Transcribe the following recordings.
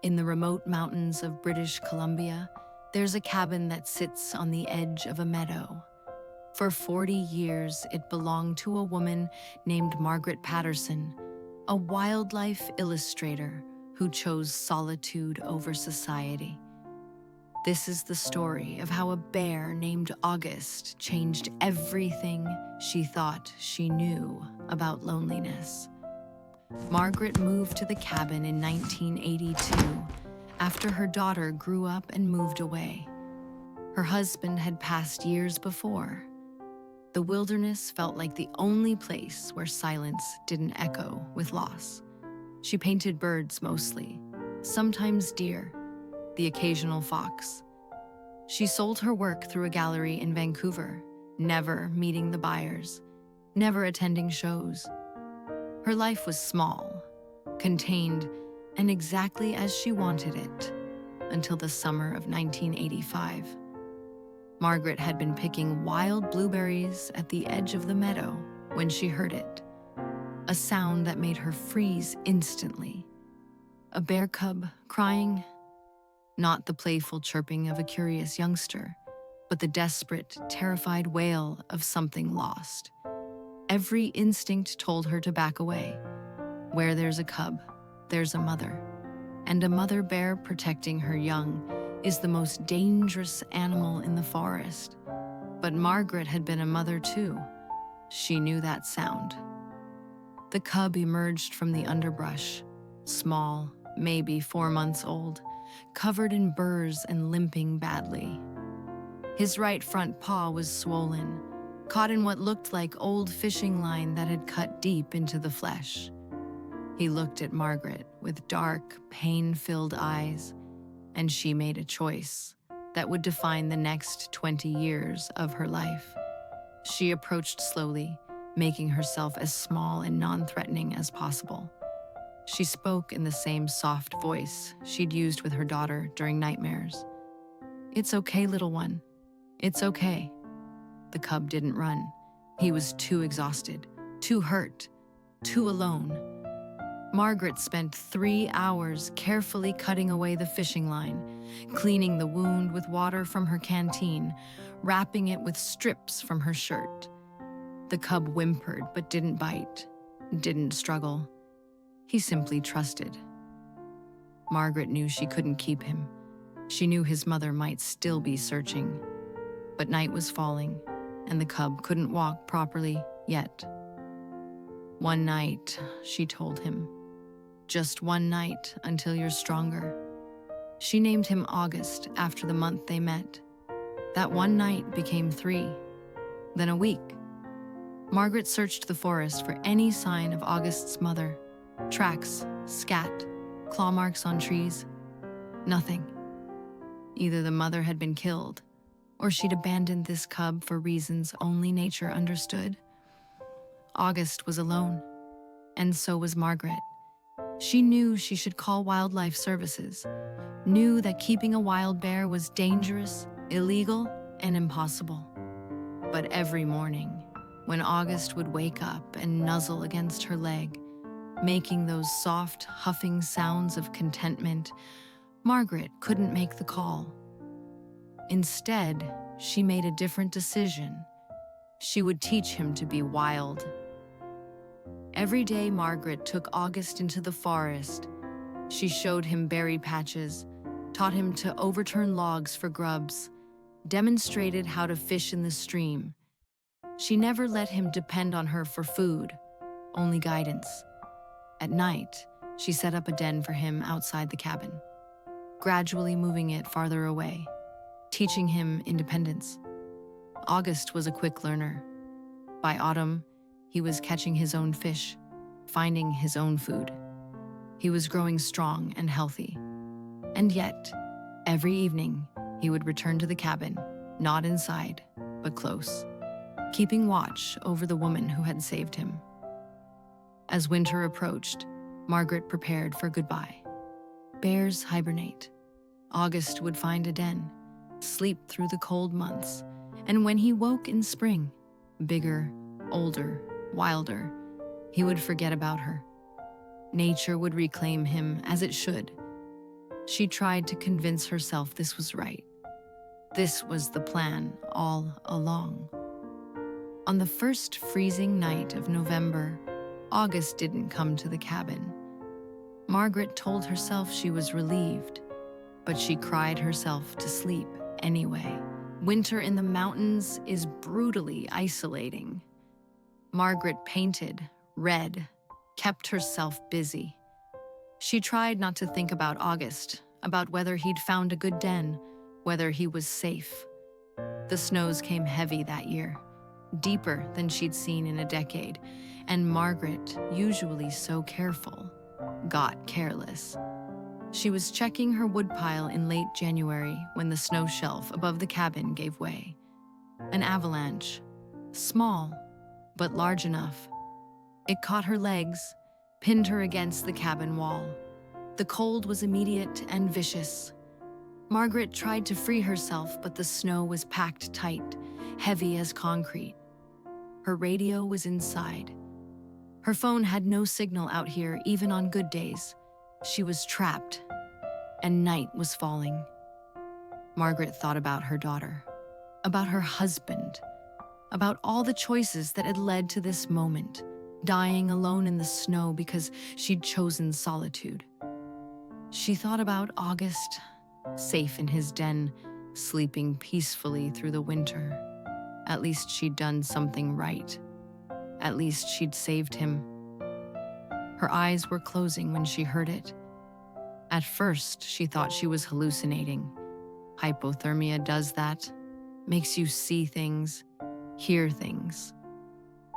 In the remote mountains of British Columbia, there's a cabin that sits on the edge of a meadow. For 40 years, it belonged to a woman named Margaret Patterson, a wildlife illustrator who chose solitude over society. This is the story of how a bear named August changed everything she thought she knew about loneliness. Margaret moved to the cabin in 1982 after her daughter grew up and moved away. Her husband had passed years before. The wilderness felt like the only place where silence didn't echo with loss. She painted birds mostly, sometimes deer, the occasional fox. She sold her work through a gallery in Vancouver, never meeting the buyers, never attending shows. Her life was small, contained, and exactly as she wanted it, until the summer of 1985. Margaret had been picking wild blueberries at the edge of the meadow when she heard it, a sound that made her freeze instantly. A bear cub crying? Not the playful chirping of a curious youngster, but the desperate, terrified wail of something lost. Every instinct told her to back away. Where there's a cub, there's a mother. And a mother bear protecting her young is the most dangerous animal in the forest. But Margaret had been a mother too. She knew that sound. The cub emerged from the underbrush, small, maybe 4 months old, covered in burrs and limping badly. His right front paw was swollen, caught in what looked like old fishing line that had cut deep into the flesh. He looked at Margaret with dark, pain-filled eyes, and she made a choice that would define the next 20 years of her life. She approached slowly, making herself as small and non-threatening as possible. She spoke in the same soft voice she'd used with her daughter during nightmares. "It's okay, little one. It's okay." The cub didn't run. He was too exhausted, too hurt, too alone. Margaret spent 3 hours carefully cutting away the fishing line, cleaning the wound with water from her canteen, wrapping it with strips from her shirt. The cub whimpered but didn't bite, didn't struggle. He simply trusted. Margaret knew she couldn't keep him. She knew his mother might still be searching. But night was falling, and the cub couldn't walk properly yet. "One night," she told him. "Just one night until you're stronger." She named him August after the month they met. That one night became 3, then a week. Margaret searched the forest for any sign of August's mother. Tracks, scat, claw marks on trees. Nothing. Either the mother had been killed, or she'd abandoned this cub for reasons only nature understood. August was alone, and so was Margaret. She knew she should call wildlife services, knew that keeping a wild bear was dangerous, illegal, and impossible. But every morning, when August would wake up and nuzzle against her leg, making those soft, huffing sounds of contentment, Margaret couldn't make the call. Instead, she made a different decision. She would teach him to be wild. Every day, Margaret took August into the forest. She showed him berry patches, taught him to overturn logs for grubs, demonstrated how to fish in the stream. She never let him depend on her for food, only guidance. At night, she set up a den for him outside the cabin, gradually moving it farther away, teaching him independence. August was a quick learner. By autumn, he was catching his own fish, finding his own food. He was growing strong and healthy. And yet, every evening, he would return to the cabin, not inside, but close, keeping watch over the woman who had saved him. As winter approached, Margaret prepared for goodbye. Bears hibernate. August would find a den, sleep through the cold months, and when he woke in spring, bigger, older, wilder, he would forget about her. Nature would reclaim him as it should. She tried to convince herself this was right. This was the plan all along. On the first freezing night of November, August didn't come to the cabin. Margaret told herself she was relieved, but she cried herself to sleep anyway. Winter in the mountains is brutally isolating. Margaret painted, read, kept herself busy. She tried not to think about August, about whether he'd found a good den, whether he was safe. The snows came heavy that year, deeper than she'd seen in a decade, and Margaret, usually so careful, got careless. She was checking her woodpile in late January when the snow shelf above the cabin gave way. An avalanche, small, but large enough. It caught her legs, pinned her against the cabin wall. The cold was immediate and vicious. Margaret tried to free herself, but the snow was packed tight, heavy as concrete. Her radio was inside. Her phone had no signal out here, even on good days. She was trapped, and night was falling. Margaret thought about her daughter, about her husband, about all the choices that had led to this moment, dying alone in the snow because she'd chosen solitude. She thought about August, safe in his den, sleeping peacefully through the winter. At least she'd done something right. At least she'd saved him. Her eyes were closing when she heard it. At first, she thought she was hallucinating. Hypothermia does that, makes you see things, hear things.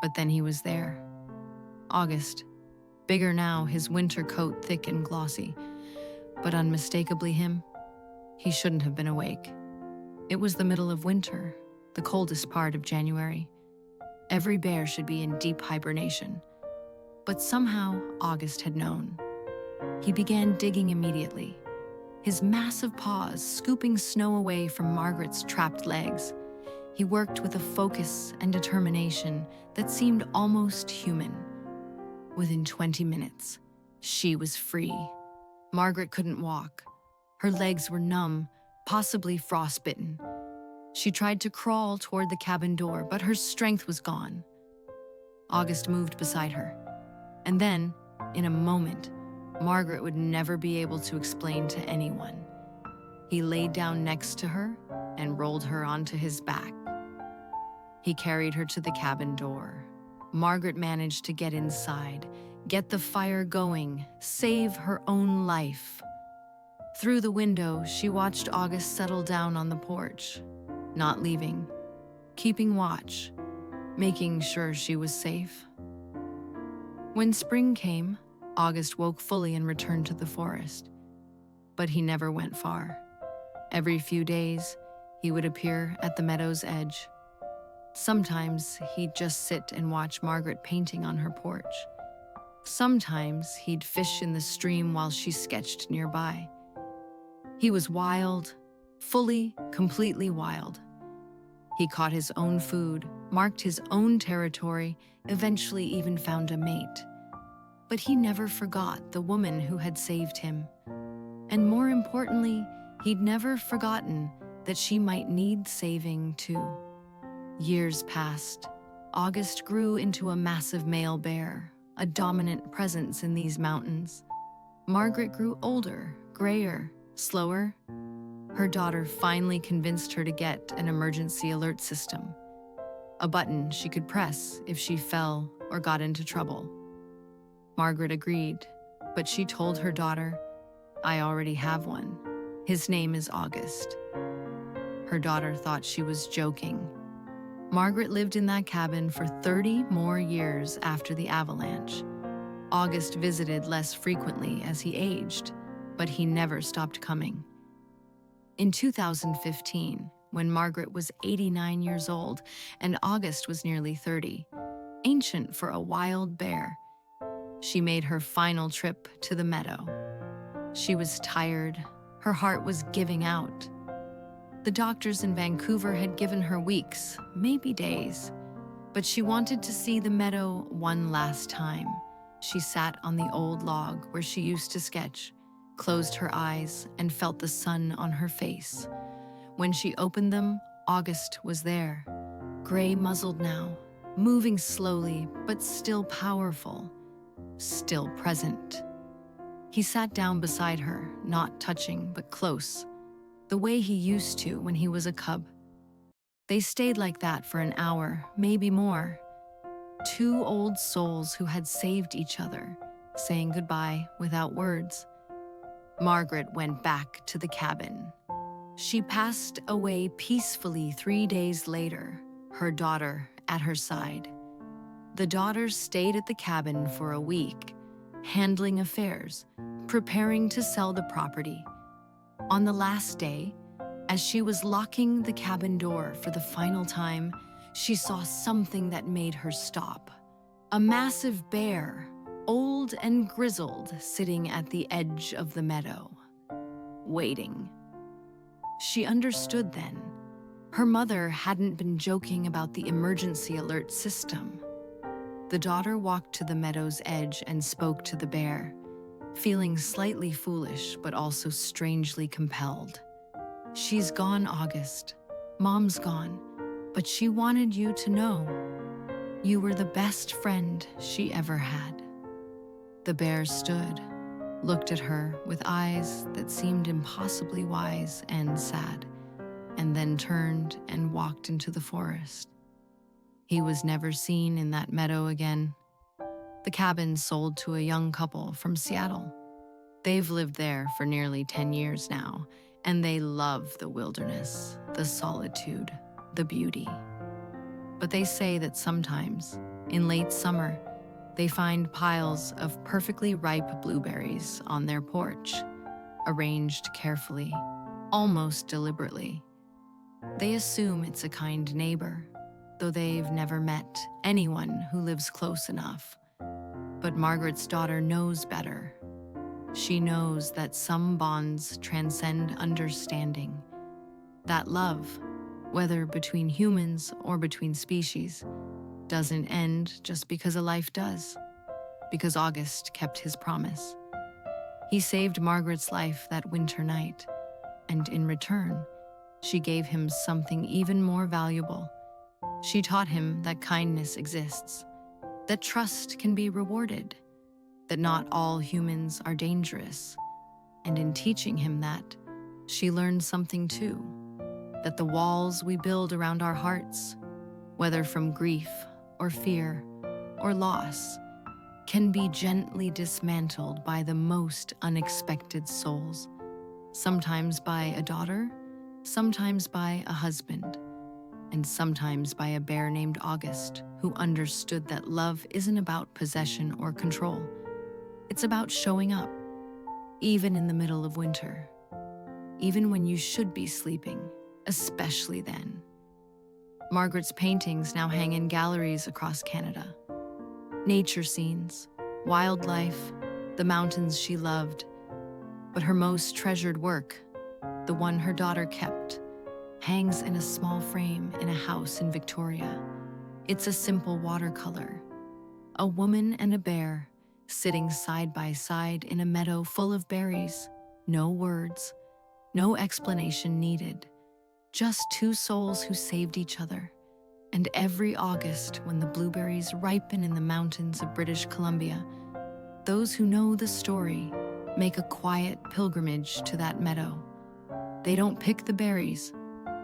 But then he was there. August, bigger now, his winter coat thick and glossy, but unmistakably him. He shouldn't have been awake. It was the middle of winter, the coldest part of January. Every bear should be in deep hibernation. But somehow, August had known. He began digging immediately, his massive paws scooping snow away from Margaret's trapped legs. He worked with a focus and determination that seemed almost human. Within 20 minutes, she was free. Margaret couldn't walk. Her legs were numb, possibly frostbitten. She tried to crawl toward the cabin door, but her strength was gone. August moved beside her. And then, in a moment, Margaret would never be able to explain to anyone. He laid down next to her and rolled her onto his back. He carried her to the cabin door. Margaret managed to get inside, get the fire going, save her own life. Through the window, she watched August settle down on the porch, not leaving, keeping watch, making sure she was safe. When spring came, August woke fully and returned to the forest. But he never went far. Every few days, he would appear at the meadow's edge. Sometimes he'd just sit and watch Margaret painting on her porch. Sometimes he'd fish in the stream while she sketched nearby. He was wild, fully, completely wild. He caught his own food, marked his own territory, eventually even found a mate. But he never forgot the woman who had saved him. And more importantly, he'd never forgotten that she might need saving too. Years passed. August grew into a massive male bear, a dominant presence in these mountains. Margaret grew older, grayer, slower. Her daughter finally convinced her to get an emergency alert system, a button she could press if she fell or got into trouble. Margaret agreed, but she told her daughter, "I already have one. His name is August." Her daughter thought she was joking. Margaret lived in that cabin for 30 more years after the avalanche. August visited less frequently as he aged, but he never stopped coming. In 2015, when Margaret was 89 years old and August was nearly 30, ancient for a wild bear, she made her final trip to the meadow. She was tired. Her heart was giving out. The doctors in Vancouver had given her weeks, maybe days, but she wanted to see the meadow one last time. She sat on the old log where she used to sketch, closed her eyes, and felt the sun on her face. When she opened them, August was there, gray muzzled now, moving slowly but still powerful, still present. He sat down beside her, not touching but close, the way he used to when he was a cub. They stayed like that for an hour, maybe more. Two old souls who had saved each other, saying goodbye without words. Margaret went back to the cabin. She passed away peacefully 3 days later, her daughter at her side. The daughter stayed at the cabin for a week, handling affairs, preparing to sell the property. On the last day, as she was locking the cabin door for the final time, she saw something that made her stop. A massive bear, old and grizzled, sitting at the edge of the meadow, waiting. She understood then. Her mother hadn't been joking about the emergency alert system. The daughter walked to the meadow's edge and spoke to the bear, feeling slightly foolish but also strangely compelled. "She's gone, August. Mom's gone, but she wanted you to know. You were the best friend she ever had." The bear stood, looked at her with eyes that seemed impossibly wise and sad, and then turned and walked into the forest. He was never seen in that meadow again. The cabin sold to a young couple from Seattle. They've lived there for nearly 10 years now, and they love the wilderness, the solitude, the beauty. But they say that sometimes, in late summer, they find piles of perfectly ripe blueberries on their porch, arranged carefully, almost deliberately. They assume it's a kind neighbor, though they've never met anyone who lives close enough. But Margaret's daughter knows better. She knows that some bonds transcend understanding, that love, whether between humans or between species, doesn't end just because a life does, because August kept his promise. He saved Margaret's life that winter night, and in return, she gave him something even more valuable. She taught him that kindness exists, that trust can be rewarded, that not all humans are dangerous. And in teaching him that, she learned something too, that the walls we build around our hearts, whether from grief or fear or loss, can be gently dismantled by the most unexpected souls, sometimes by a daughter, sometimes by a husband, and sometimes by a bear named August, who understood that love isn't about possession or control. It's about showing up, even in the middle of winter, even when you should be sleeping, especially then. Margaret's paintings now hang in galleries across Canada. Nature scenes, wildlife, the mountains she loved, but her most treasured work, the one her daughter kept, hangs in a small frame in a house in Victoria. It's a simple watercolor, a woman and a bear sitting side by side in a meadow full of berries. No words, no explanation needed, just two souls who saved each other. And every August, when the blueberries ripen in the mountains of British Columbia, those who know the story make a quiet pilgrimage to that meadow. They don't pick the berries,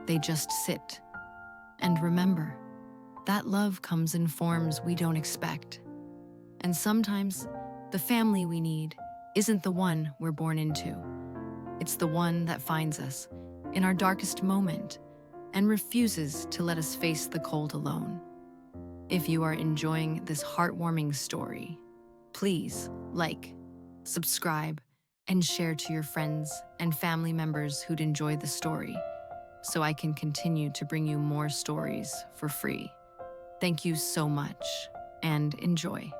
they just sit. And remember, that love comes in forms we don't expect. And sometimes, the family we need isn't the one we're born into. It's the one that finds us in our darkest moment and refuses to let us face the cold alone. If you are enjoying this heartwarming story, please like, subscribe, and share to your friends and family members who'd enjoy the story, so I can continue to bring you more stories for free. Thank you so much, and enjoy.